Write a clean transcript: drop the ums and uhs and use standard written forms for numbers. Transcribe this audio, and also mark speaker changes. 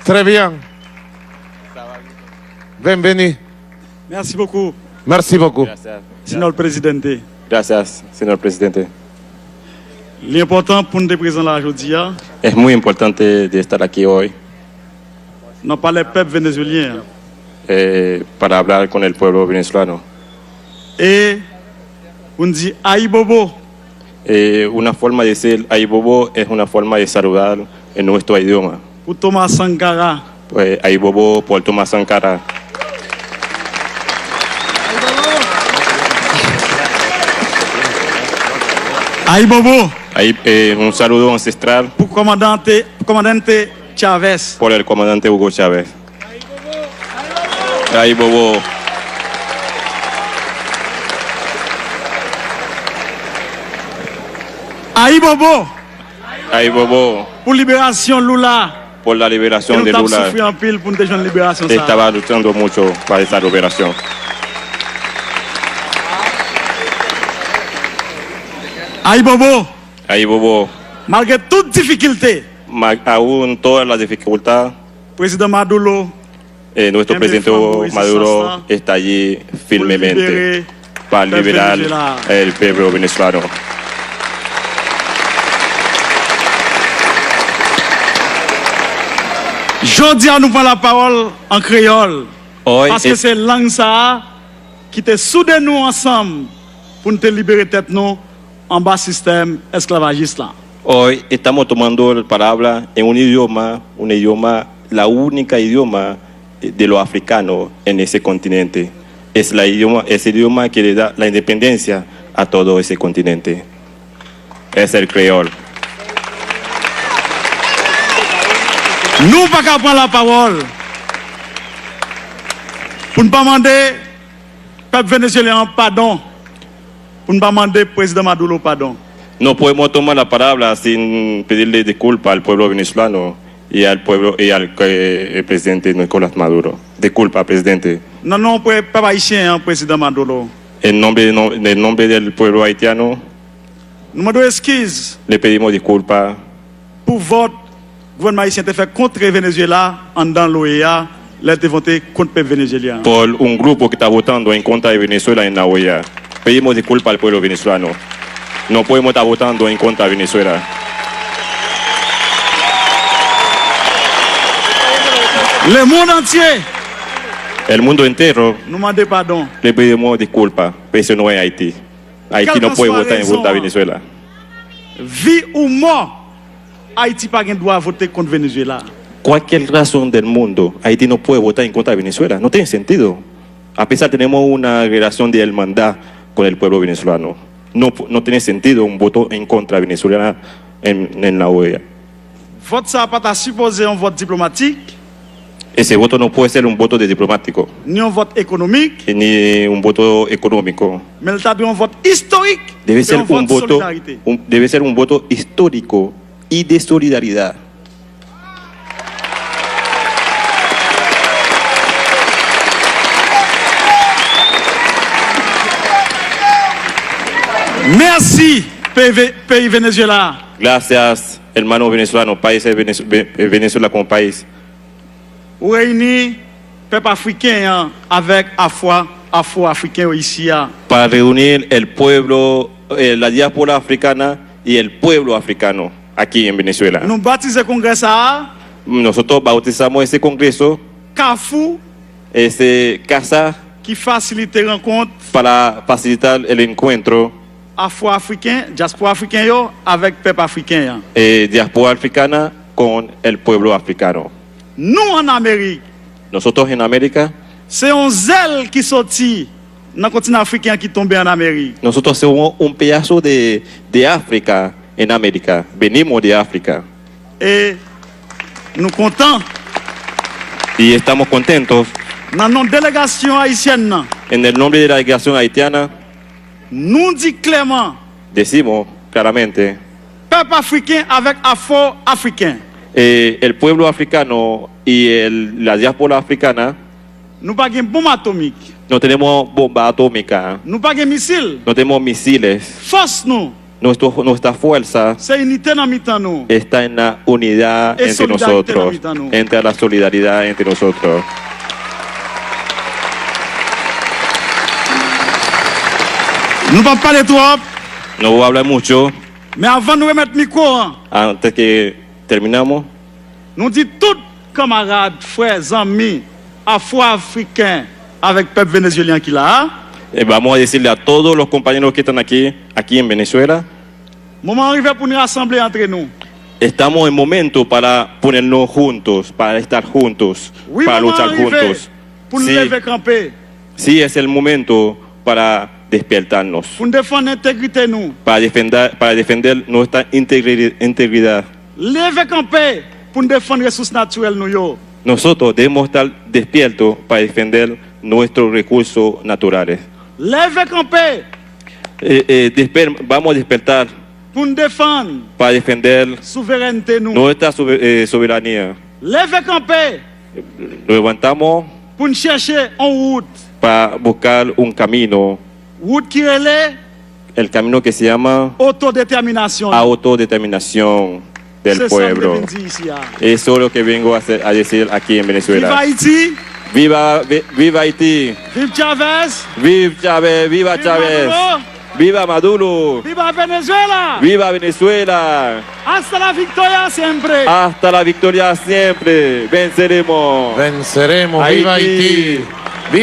Speaker 1: Très bien. Bienvenue.
Speaker 2: Merci beaucoup,
Speaker 1: Merci beaucoup.
Speaker 3: Gracias.
Speaker 2: señor presidente.
Speaker 3: Gracias, señor presidente.
Speaker 2: L'important pour nous présenter là aujourd'hui,
Speaker 3: Es muy importante de estar aquí hoy
Speaker 2: non pas les peuples vénézuéliens.
Speaker 3: para hablar con el pueblo venezolano.
Speaker 2: Et on dit Aïe Bobo.
Speaker 3: Una forma de decir ay bobo es una forma de saludar en nuestro idioma.
Speaker 2: Pour Thomas Sankara.
Speaker 3: Pues ay bobo por Tomás Sankara.
Speaker 2: Aïe Bobo.
Speaker 3: Un saludo ancestral
Speaker 2: Pour commandante Chavez.
Speaker 3: por el comandante Hugo Chávez. Ay bobo.
Speaker 2: Aïe Bobo.
Speaker 3: Ay bobo
Speaker 2: Pour libération Lula.
Speaker 3: por la
Speaker 2: Et
Speaker 3: liberación
Speaker 2: nous
Speaker 3: de
Speaker 2: avons
Speaker 3: Lula.
Speaker 2: souffert en pile pour nous déjouer la libération. Ça.
Speaker 3: Estaba luchando mucho para esa liberación.
Speaker 2: Aïe Bobo.
Speaker 3: Ay bobo.
Speaker 2: Malgré toute difficulté,
Speaker 3: Aún todas las dificultades,
Speaker 2: président Maduro
Speaker 3: nuestro
Speaker 2: En
Speaker 3: presidente
Speaker 2: defensa
Speaker 3: Maduro
Speaker 2: Moisés
Speaker 3: está allí
Speaker 2: pour
Speaker 3: firmemente
Speaker 2: libérer
Speaker 3: para
Speaker 2: el
Speaker 3: liberar
Speaker 2: Venezuela.
Speaker 3: el pueblo venezolano.
Speaker 2: Jodi à nous prend la parole en créole.
Speaker 3: Hoy,
Speaker 2: Parce que c'est langue ça qui te soude nous ensemble pour nous te libérer tête nous en bas système esclavagiste là.
Speaker 3: hoy estamos tomando la palabra en un idioma, la única idioma de los africanos en ese continente. Es el idioma que le da la independencia a todo ese continente. Es el creol.
Speaker 2: Nous pas qu'à prendre la parole pour ne pas demander peuple vénézuélien pardon, pour ne pas demander président Maduro pardon.
Speaker 3: No podemos tomar la palabra sin pedirle disculpas al pueblo venezolano y al pueblo y al el presidente Nicolás Maduro. Disculpa, presidente.
Speaker 2: Non, non, peuple haïtien, hein, président Maduro.
Speaker 3: En nombre del pueblo haitiano,
Speaker 2: Nous demandons excuses
Speaker 3: le pedimos disculpas
Speaker 2: pour votre gouvernement haïtien te fait contre Venezuela en dans l'OEA, là te voté contre le peuple vénézuélien.
Speaker 3: por un grupo que está votando en contra de Venezuela en la OEA. Pedimos disculpas al pueblo venezolano. No podemos estar votando en contra de Venezuela.
Speaker 2: Le monde entier
Speaker 3: El mundo entero
Speaker 2: nous demande pardon.
Speaker 3: le pedimos disculpas, pero eso no es Haití. Haití no puede votar en contra de Venezuela.
Speaker 2: Vie ou mort, Haïti pas droit voter contre Venezuela.
Speaker 3: Cualquier razón del mundo, Haití no puede votar en contra de Venezuela. No tiene sentido. A pesar tenemos una relación de hermandad con el pueblo venezolano. No tiene sentido un voto en contra de Venezuela en la OEA.
Speaker 2: Vote ça pas supposé un vote diplomatique,
Speaker 3: Ese voto no puede ser un voto de diplomático,
Speaker 2: ni un vote économique,
Speaker 3: ni un voto económico.
Speaker 2: mais il un vote historique.
Speaker 3: Debe
Speaker 2: et
Speaker 3: ser
Speaker 2: un
Speaker 3: un
Speaker 2: vote de
Speaker 3: voto,
Speaker 2: solidarité.
Speaker 3: debe ser un voto histórico y de solidaridad.
Speaker 2: Merci, pays Venezuela.
Speaker 3: Gracias, hermanos venezolanos, países Venezuela como país.
Speaker 2: Vous réunissez peuple africain hein, avec afro-africain ici. Hein.
Speaker 3: Para reunir el pueblo, la diáspora africana y el pueblo africano aquí en Venezuela.
Speaker 2: Nous baptisons le congrès ça,
Speaker 3: Nosotros bautizamos ese congreso,
Speaker 2: Carrefour,
Speaker 3: ese casa,
Speaker 2: qui facilite les rencontres
Speaker 3: para facilitar el encuentro
Speaker 2: afro-africain, diaspora africain yo, avec peuple africain. Hein.
Speaker 3: diáspora africana con el pueblo africano.
Speaker 2: Nous en Amérique,
Speaker 3: Nosotros en América,
Speaker 2: c'est un zèle qui sortit dans le continent africain qui tombait en Amérique.
Speaker 3: nosotros somos un pedazo de África en América. Venimos de África
Speaker 2: Et nous comptons
Speaker 3: y estamos contentos.
Speaker 2: dans notre délégation haïtienne, nan,
Speaker 3: En el nombre de la delegación haitiana,
Speaker 2: nous dit clairement,
Speaker 3: decimos claramente,
Speaker 2: peuple africain avec afro-africain.
Speaker 3: el pueblo africano y la diáspora africana
Speaker 2: Nous pas de bombe atomique,
Speaker 3: no tenemos bomba atómica,
Speaker 2: nous pas de missile.
Speaker 3: no tenemos misiles.
Speaker 2: Force nous,
Speaker 3: Nuestra fuerza
Speaker 2: c'est unité dans mi-temps nous.
Speaker 3: está en la unidad
Speaker 2: Y
Speaker 3: entre
Speaker 2: solidaridad
Speaker 3: nosotros,
Speaker 2: entre nosotros.
Speaker 3: entre la solidaridad entre nosotros.
Speaker 2: Nous ne pouvons pas parler trop,
Speaker 3: No voy a hablar mucho
Speaker 2: mais avant de nous remettre le micro, hein,
Speaker 3: antes que terminamos.
Speaker 2: nous disons tous camarades, frères, amis, afro-africains avec le peuple vénézuélien qui est là.
Speaker 3: Vamos a decirle a todos los compañeros que están aquí en Venezuela,
Speaker 2: Moment arrivé pour nous rassembler entre nous.
Speaker 3: estamos en momento para ponernos juntos, para estar juntos,
Speaker 2: Oui,
Speaker 3: para
Speaker 2: moment
Speaker 3: luchar
Speaker 2: arrivé
Speaker 3: juntos.
Speaker 2: pour nous
Speaker 3: Sí,
Speaker 2: lever camper,
Speaker 3: sí, es el momento para despertarnos,
Speaker 2: pour nous défendre l'intégrité nous.
Speaker 3: para defender nuestra integridad.
Speaker 2: Lever camper pour nous défendre les ressources naturelles nous yo.
Speaker 3: Nosotros debemos estar despiertos para defender nuestros recursos naturales.
Speaker 2: Lever camper
Speaker 3: Vamos a despertar
Speaker 2: pour nous défendre
Speaker 3: para defender
Speaker 2: la souveraineté nous.
Speaker 3: nuestra soberanía.
Speaker 2: Lever camper
Speaker 3: Nos levantamos
Speaker 2: pour nous chercher en route.
Speaker 3: para buscar un camino,
Speaker 2: Route qui relève
Speaker 3: el camino que se llama
Speaker 2: autodétermination.
Speaker 3: autodeterminación del
Speaker 2: C'est ça que
Speaker 3: pueblo.
Speaker 2: je viens dire ici, hein.
Speaker 3: Eso es lo que vengo a decir aquí en
Speaker 2: Vive
Speaker 3: Venezuela.
Speaker 2: Haïti,
Speaker 3: Viva Haití,
Speaker 2: vive Chavez,
Speaker 3: viva Chávez, viva
Speaker 2: Viva
Speaker 3: Chávez,
Speaker 2: Maduro.
Speaker 3: viva Maduro,
Speaker 2: viva Venezuela.
Speaker 3: viva Venezuela.
Speaker 2: Hasta la victoria siempre.
Speaker 3: Hasta la victoria siempre. Venceremos.
Speaker 1: Venceremos, viva Haití.